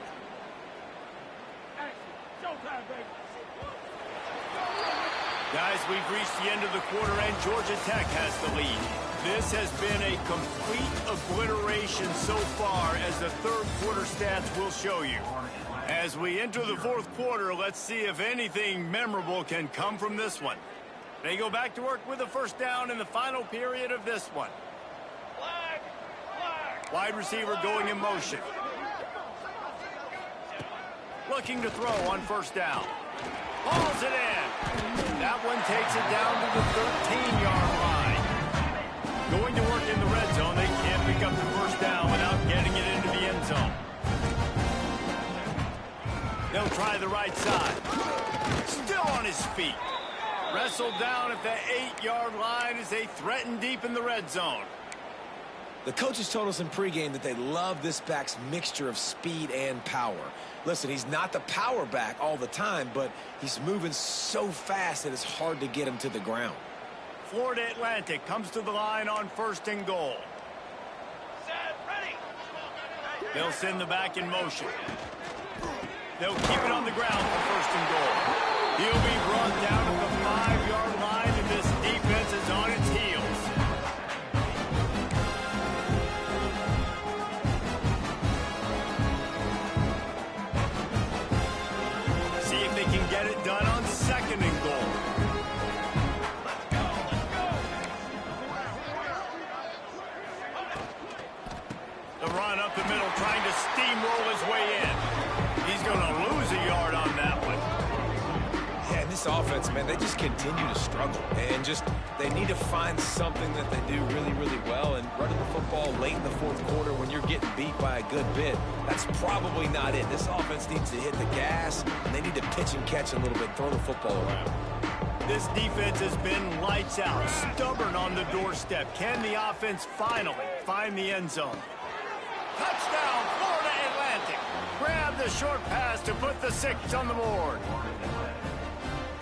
Guys, we've reached the end of the quarter, and Georgia Tech has the lead. This has been a complete obliteration so far, as the third quarter stats will show you. As we enter the fourth quarter, let's see if anything memorable can come from this one. They go back to work with a first down in the final period of this one. Wide receiver going in motion. Looking to throw on first down. Hauls it in. That one takes it down to the 13-yard line. Going to work in the red zone. They can't pick up the first down without getting it into the end zone. They'll try the right side. Still on his feet. Wrestled down at the 8-yard line as they threaten deep in the red zone. The coaches told us in pregame that they love this back's mixture of speed and power. Listen, he's not the power back all the time, but he's moving so fast that it's hard to get him to the ground. Florida Atlantic comes to the line on 1st and goal. Set, ready. They'll send the back in motion. They'll keep it on the ground for 1st and goal. He'll be brought down at the 5-yard line, and this defense is on its heels. See if they can get it done on 2nd and goal. Let's go, let's go. The run up the middle, trying to steamroll his way in. He's going to lose a yard on that one. Yeah, and this offense, man, they just continue to struggle. And they need to find something that they do really, really well. And running the football late in the 4th quarter when you're getting beat by a good bit, that's probably not it. This offense needs to hit the gas, and they need to pitch and catch a little bit, throw the football around. This defense has been lights out, stubborn on the doorstep. Can the offense finally find the end zone? Touchdown, Florida Atlantic. Grab the short pass to put the 6 on the board.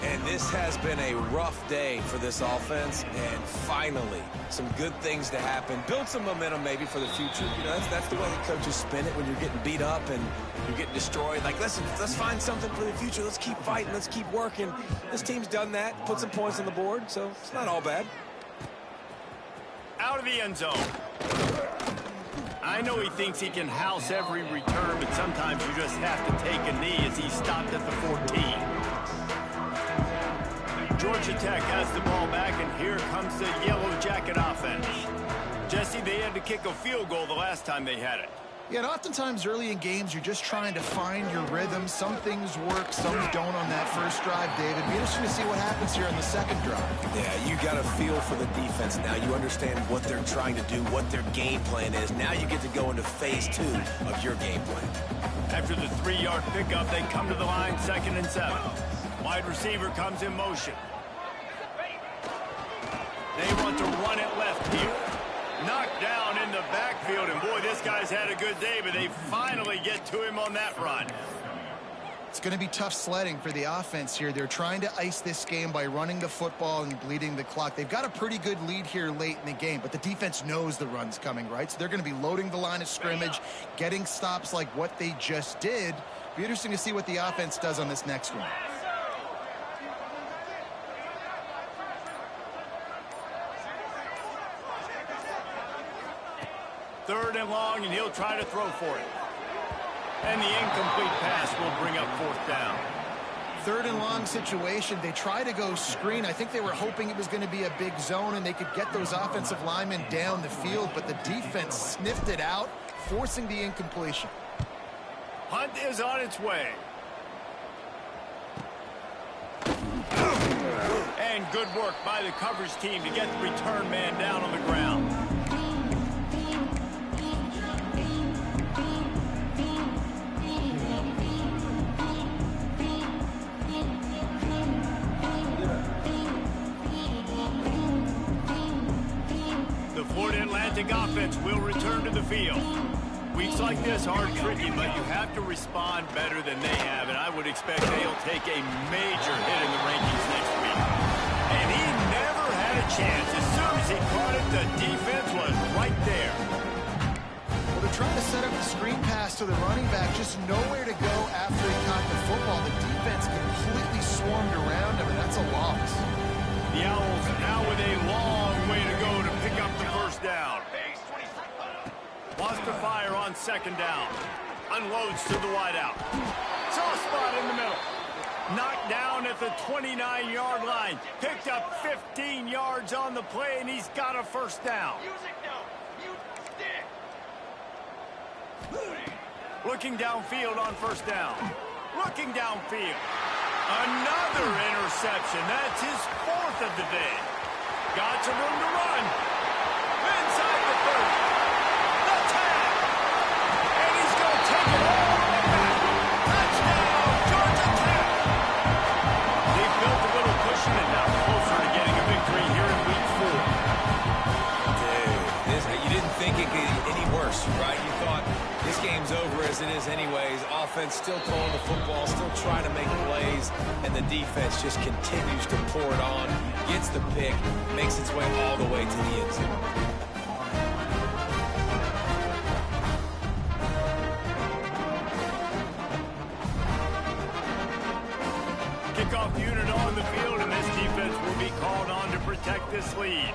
And this has been a rough day for this offense, and finally, some good things to happen. Build some momentum maybe for the future. You know, that's the way the coaches spin it when you're getting beat up and you're getting destroyed. Like, listen, let's find something for the future. Let's keep fighting. Let's keep working. This team's done that, put some points on the board, so it's not all bad. Out of the end zone. I know he thinks he can house every return, but sometimes you just have to take a knee as he stopped at the 14. Georgia Tech has the ball back, and here comes the Yellow Jacket offense. Jesse, they had to kick a field goal the last time they had it. Yeah, and oftentimes early in games, you're just trying to find your rhythm. Some things work, some don't on that first drive, David. Be interesting to see what happens here on the second drive. Yeah, you got a feel for the defense now. You understand what they're trying to do, what their game plan is. Now you get to go into phase 2 of your game plan. After the 3-yard pickup, they come to the line, 2nd and 7. Wide receiver comes in motion. They want to run it left here. Knocked down in the backfield, and boy, this guy's had a good day, but they finally get to him on that run. It's going to be tough sledding for the offense here. They're trying to ice this game by running the football and bleeding the clock. They've got a pretty good lead here late in the game, but the defense knows the run's coming, right? So they're going to be loading the line of scrimmage, getting stops like what they just did. Be interesting to see what the offense does on this next one. Third and long, and he'll try to throw for it. And the incomplete pass will bring up 4th down. Third and long situation. They try to go screen. I think they were hoping it was going to be a big zone and they could get those offensive linemen down the field, but the defense sniffed it out, forcing the incompletion. Hunt is on its way. And good work by the coverage team to get the return man down on the ground. The Florida Atlantic offense will return to the field. Weeks like this are tricky, but you have to respond better than they have, and I would expect they'll take a major hit in the rankings next week. And he never had a chance. As soon as he caught it, the defense was right there. Well, they're trying to set up the screen pass to the running back, just nowhere to go after he caught the football. The defense completely swarmed around him, and that's a loss. The Owls now with a long way to go to pick up the first down. Wants to fire on 2nd down. Unloads to the wideout. Soft spot in the middle. Knocked down at the 29-yard line. Picked up 15 yards on the play, and he's got a first down. Looking downfield on 1st down. Looking downfield. Another interception. That's his 4th of the day. Got some room to run. Inside the 30. The tag. And he's going to take it all the way back. Touchdown, still throwing the football, still trying to make plays, and the defense just continues to pour it on, gets the pick, makes its way all the way to the end zone. Kickoff unit on the field, and this defense will be called on to protect this lead.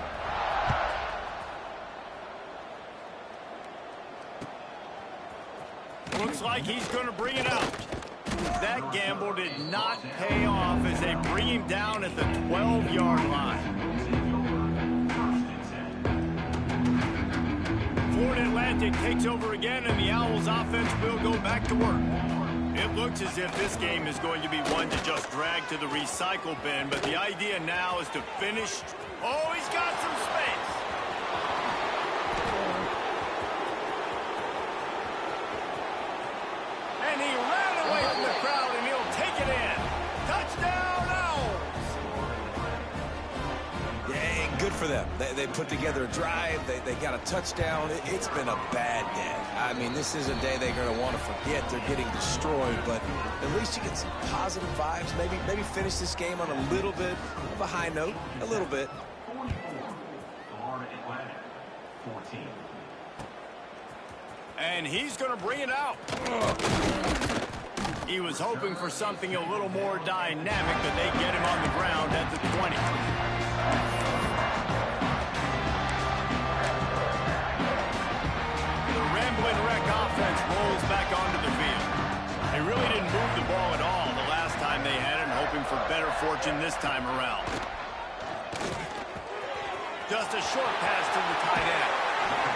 Looks like he's going to bring it out. That gamble did not pay off as they bring him down at the 12-yard line. Florida Atlantic takes over again, and the Owls offense will go back to work. It looks as if this game is going to be one to just drag to the recycle bin, but the idea now is to finish. Oh, he's got some space. And he ran away from the crowd, and he'll take it in. Touchdown, Owls! Yeah, good for them. They put together a drive. They got a touchdown. It's been a bad day. I mean, this is a day they're going to want to forget. They're getting destroyed, but at least you get some positive vibes. Maybe finish this game on a little bit of a high note. A little bit. And he's going to bring it out. He was hoping for something a little more dynamic, but they get him on the ground at the 20. The Rambling Wreck offense rolls back onto the field. They really didn't move the ball at all the last time they had it, hoping for better fortune this time around. Just a short pass to the tight end.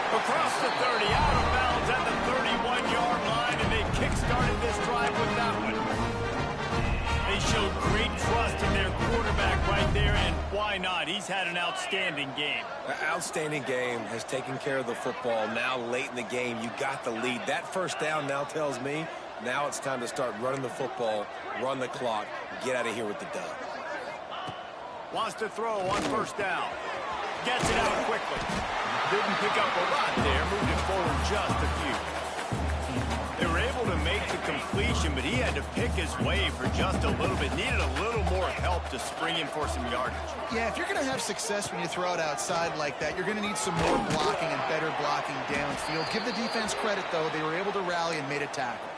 Across the 30, out of bounds at the 31-yard line, and they kick-started this drive with that one. They showed great trust in their quarterback right there, and why not? He's had an outstanding game. Outstanding game, has taken care of the football. Now late in the game, you got the lead. That first down now tells me now it's time to start running the football, run the clock, get out of here with the dub. Wants to throw on first down. Gets it out quickly. Didn't pick up a lot there, moved it forward just a few. They were able to make the completion, but he had to pick his way for just a little bit. Needed a little more help to spring in for some yardage. Yeah, if you're going to have success when you throw it outside like that, you're going to need some more blocking and better blocking downfield. Give the defense credit, though. They were able to rally and made a tackle.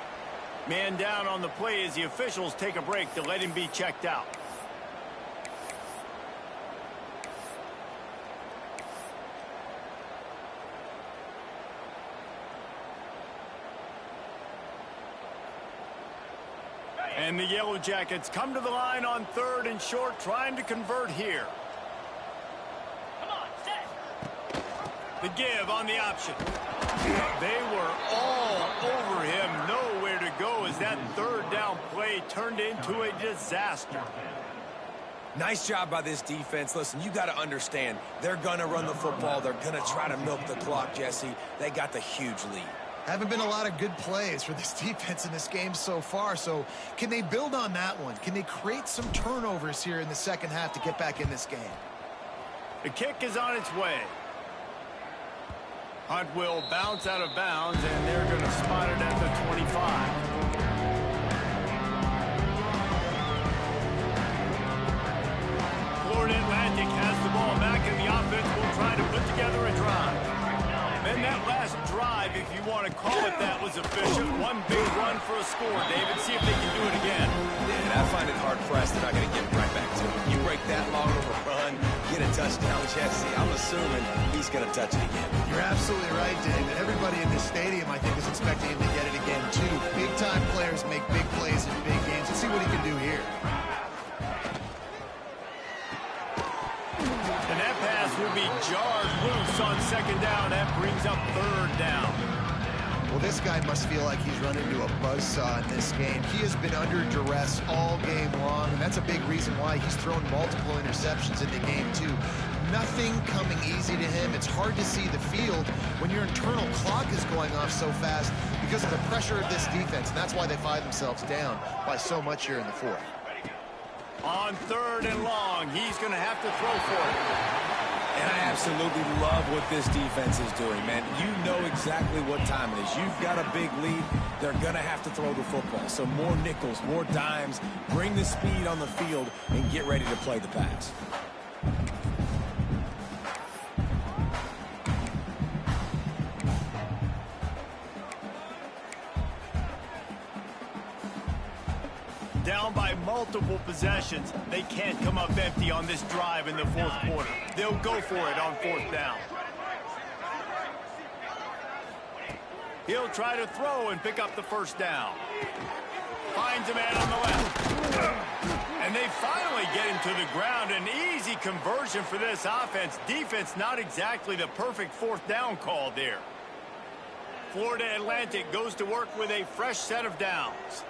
Man down on the play as the officials take a break to let him be checked out. And the Yellow Jackets come to the line on 3rd and short, trying to convert here. Come on, set. The give on the option. They were all over him. Nowhere to go as that 3rd down play turned into a disaster. Nice job by this defense. Listen, you got to understand, they're going to run the football. They're going to try to milk the clock, Jesse. They got the huge lead. Haven't been a lot of good plays for this defense in this game so far, so can they build on that one? Can they create some turnovers here in the second half to get back in this game? The kick is on its way. Hunt will bounce out of bounds, and they're going to spot it at the 25. Florida Atlantic has the ball back, and the offense will try to put together a drive. And that last drive, if you want to call it that, was efficient. One big run for a score, David. See if they can do it again. Yeah, I find it hard-pressed they're not going to get right back to it. You break that long of a run, get a touchdown, Jesse. I'm assuming he's going to touch it again. You're absolutely right, Dave. And everybody in this stadium, I think, is expecting him to get it again, too. Big-time players make big plays in big games. Let's see what he can do here. And that pass will be jarred loose on 2nd down. That brings up 3rd down. Well, this guy must feel like he's run into a buzzsaw in this game. He has been under duress all game long, and that's a big reason why he's thrown multiple interceptions in the game, too. Nothing coming easy to him. It's hard to see the field when your internal clock is going off so fast because of the pressure of this defense, and that's why they find themselves down by so much here in the 4th. On 3rd and long, he's going to have to throw for it. And I absolutely love what this defense is doing, man. You know exactly what time it is. You've got a big lead. They're going to have to throw the football. So more nickels, more dimes, bring the speed on the field, and get ready to play the pass. Down by multiple possessions, they can't come up empty on this drive in the fourth quarter. They'll go for it on fourth down. He'll try to throw and pick up the first down. Finds a man on the left. And they finally get him to the ground. An easy conversion for this offense. Defense not exactly the perfect fourth down call there. Florida Atlantic goes to work with a fresh set of downs.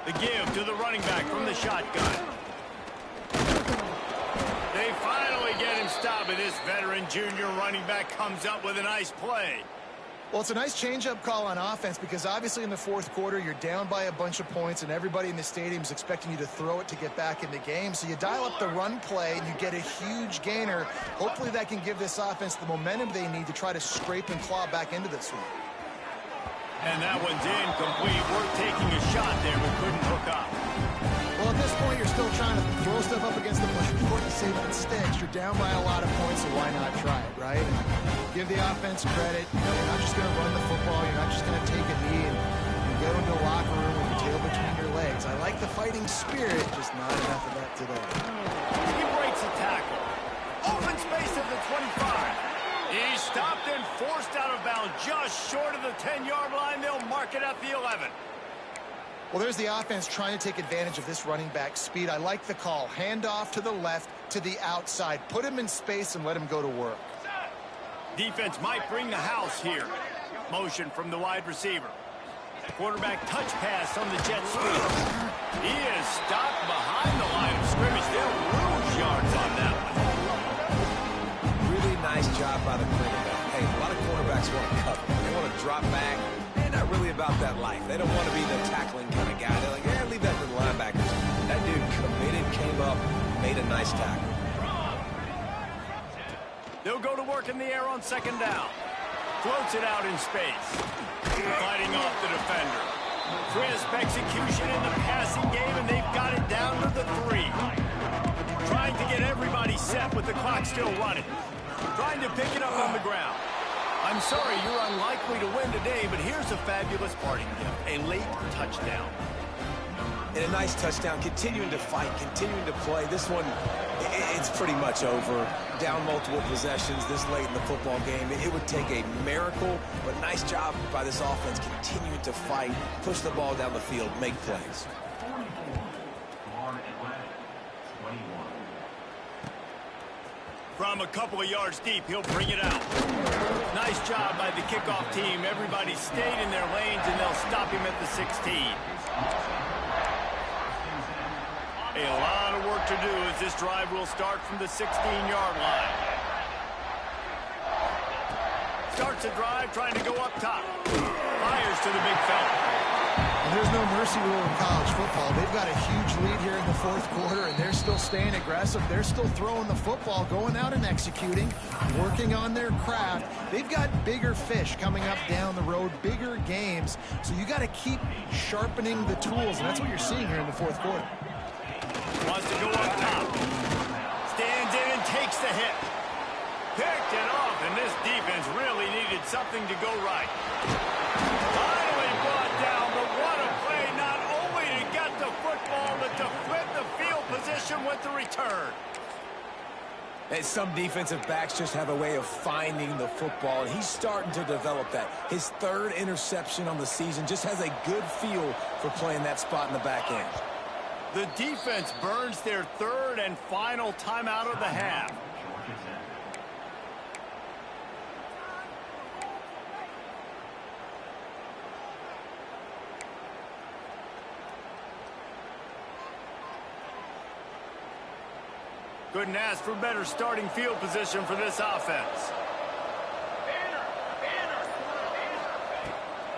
The give to the running back from the shotgun. They finally get him stopped, and this veteran junior running back comes up with a nice play. Well, it's a nice change-up call on offense because obviously in the fourth quarter, you're down by a bunch of points and everybody in the stadium is expecting you to throw it to get back in the game. So you dial up the run play and you get a huge gainer. Hopefully that can give this offense the momentum they need to try to scrape and claw back into this one. And that one's incomplete. We're taking a shot there, but couldn't hook up. Well, at this point, you're still trying to throw stuff up against the blackboard to see if it sticks. You're down by a lot of points, so why not try it, right? And give the offense credit. You know, you're not just going to run the football. You're not just going to take a knee and go into the locker room with your tail between your legs. I like the fighting spirit, just not enough of that today. He breaks a tackle. Open space at the 25. He's stopped and forced out of bounds just short of the 10-yard line. They'll mark it at the 11. Well, there's the offense trying to take advantage of this running back speed. I like the call. Hand off to the left, to the outside. Put him in space and let him go to work. Defense might bring the house here. Motion from the wide receiver. Quarterback touch pass on the jet sweep. He is stopped behind the line of scrimmage. They'll lose yards on that one. Really nice job by the quarterback. Hey, a lot of quarterbacks want to cover. They want to drop back. They're not really about that life. They don't want to be the tackling kind of guy. They're like, yeah, leave that to the linebackers. That dude committed, came up, made a nice tackle. They'll go to work in the air on second down. Floats it out in space. Fighting off the defender. Crisp execution in the passing game, and they've got it down to the 3. Trying to get everybody set with the clock still running. Trying to pick it up on the ground. I'm sorry, you're unlikely to win today, but here's a fabulous parting gift. A late touchdown. And a nice touchdown, continuing to fight, continuing to play. This one, it's pretty much over. Down multiple possessions this late in the football game. It would take a miracle, but nice job by this offense continuing to fight, push the ball down the field, make plays. From a couple of yards deep, he'll bring it out. Nice job by the kickoff team. Everybody stayed in their lanes, and they'll stop him at the 16. A lot of work to do as this drive will start from the 16-yard line. Starts a drive trying to go up top. Fires to the big fella. And there's no mercy rule in college football. They've got a huge lead here in the fourth quarter, and they're still staying aggressive. They're still throwing the football, going out and executing, working on their craft. They've got bigger fish coming up down the road, bigger games. So you got to keep sharpening the tools, and that's what you're seeing here in the fourth quarter. Wants to go up top. Stands in and takes the hit. Picked it off, and this defense really needed something to go right. Finally brought down, but what a play, not only to get the football, but to flip the field position with the return. And some defensive backs just have a way of finding the football, and he's starting to develop that. His third interception on the season, just has a good feel for playing that spot in the back end. The defense burns their third and final timeout of the half. Couldn't ask for better starting field position for this offense.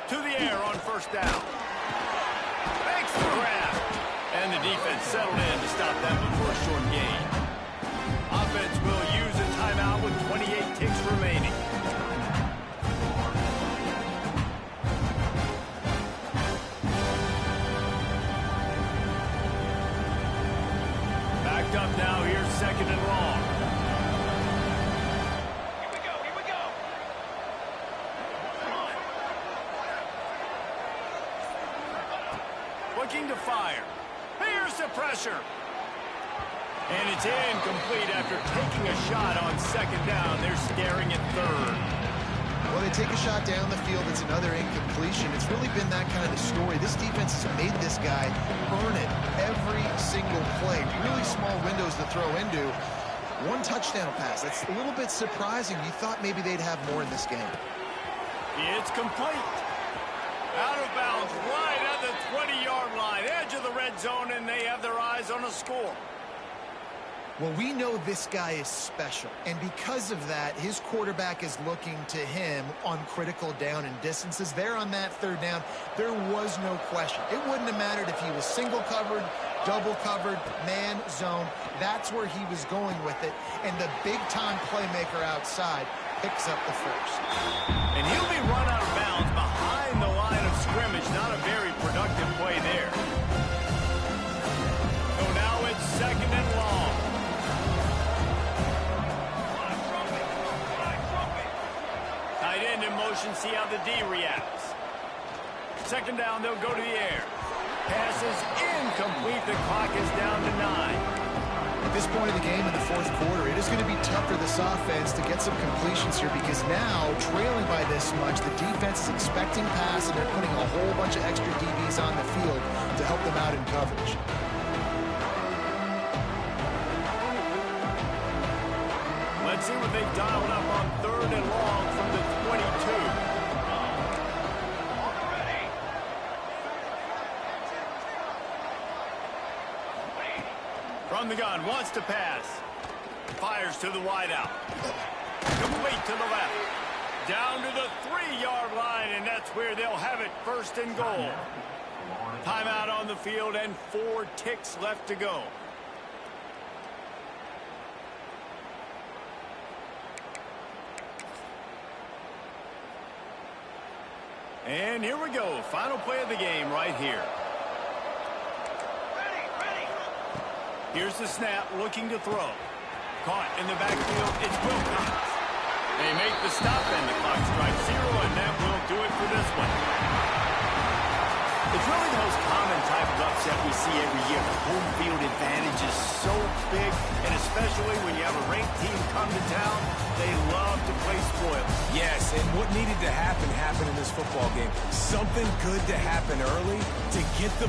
To the air on first down. Makes the grab. And the defense settled in to stop that one for a short gain. offense will use a timeout with 28 ticks remaining. Backed up now. Here's second and long. Here we go, here we go. Come on. Looking to fire. Here's the pressure. And it's incomplete after taking a shot on second down. They're staring at third. Well, they take a shot down the field. It's another incompletion. It's really been that kind of story. This defense has made this guy earn it every single play. Really small windows to throw into. One touchdown pass. That's a little bit surprising. You thought maybe they'd have more in this game. It's complete. Out of bounds, right at the 20-yard line, edge of the red zone, and they have their eyes on a score. Well, we know this guy is special, and because of that, his quarterback is looking to him on critical down and distances. There on that third down, there was no question. It wouldn't have mattered if he was single covered, double covered, man, zone. That's where he was going with it, and the big-time playmaker outside picks up the first. And he'll be run out of bounds behind the line of scrimmage. Not a very productive play there. So now it's second and long. Tight end in motion, see how the D reacts. Second down, they'll go to the air. Pass is incomplete. The clock is down to 9. At this point of the game in the fourth quarter, it is going to be tough for this offense to get some completions here because now, trailing by this much, the defense is expecting pass, and they're putting a whole bunch of extra DBs on the field to help them out in coverage. Let's see what they've dialed up on third and long from the 22. From the gun, wants to pass. Fires to the wideout. Complete to the left. Down to the 3-yard line, and that's where they'll have it, first and goal. Timeout on the field and 4 ticks left to go. And here we go. Final play of the game right here. Here's the snap, looking to throw. Caught in the backfield, it's Wilcox. They make the stop, and the clock strikes 0, and that will do it for this one. It's really the most common type of upset we see every year. The home field advantage is so big, and especially when you have a ranked team come to town, they love to play spoil. Yes, and what needed to happen happened in this football game. Something good to happen early to get the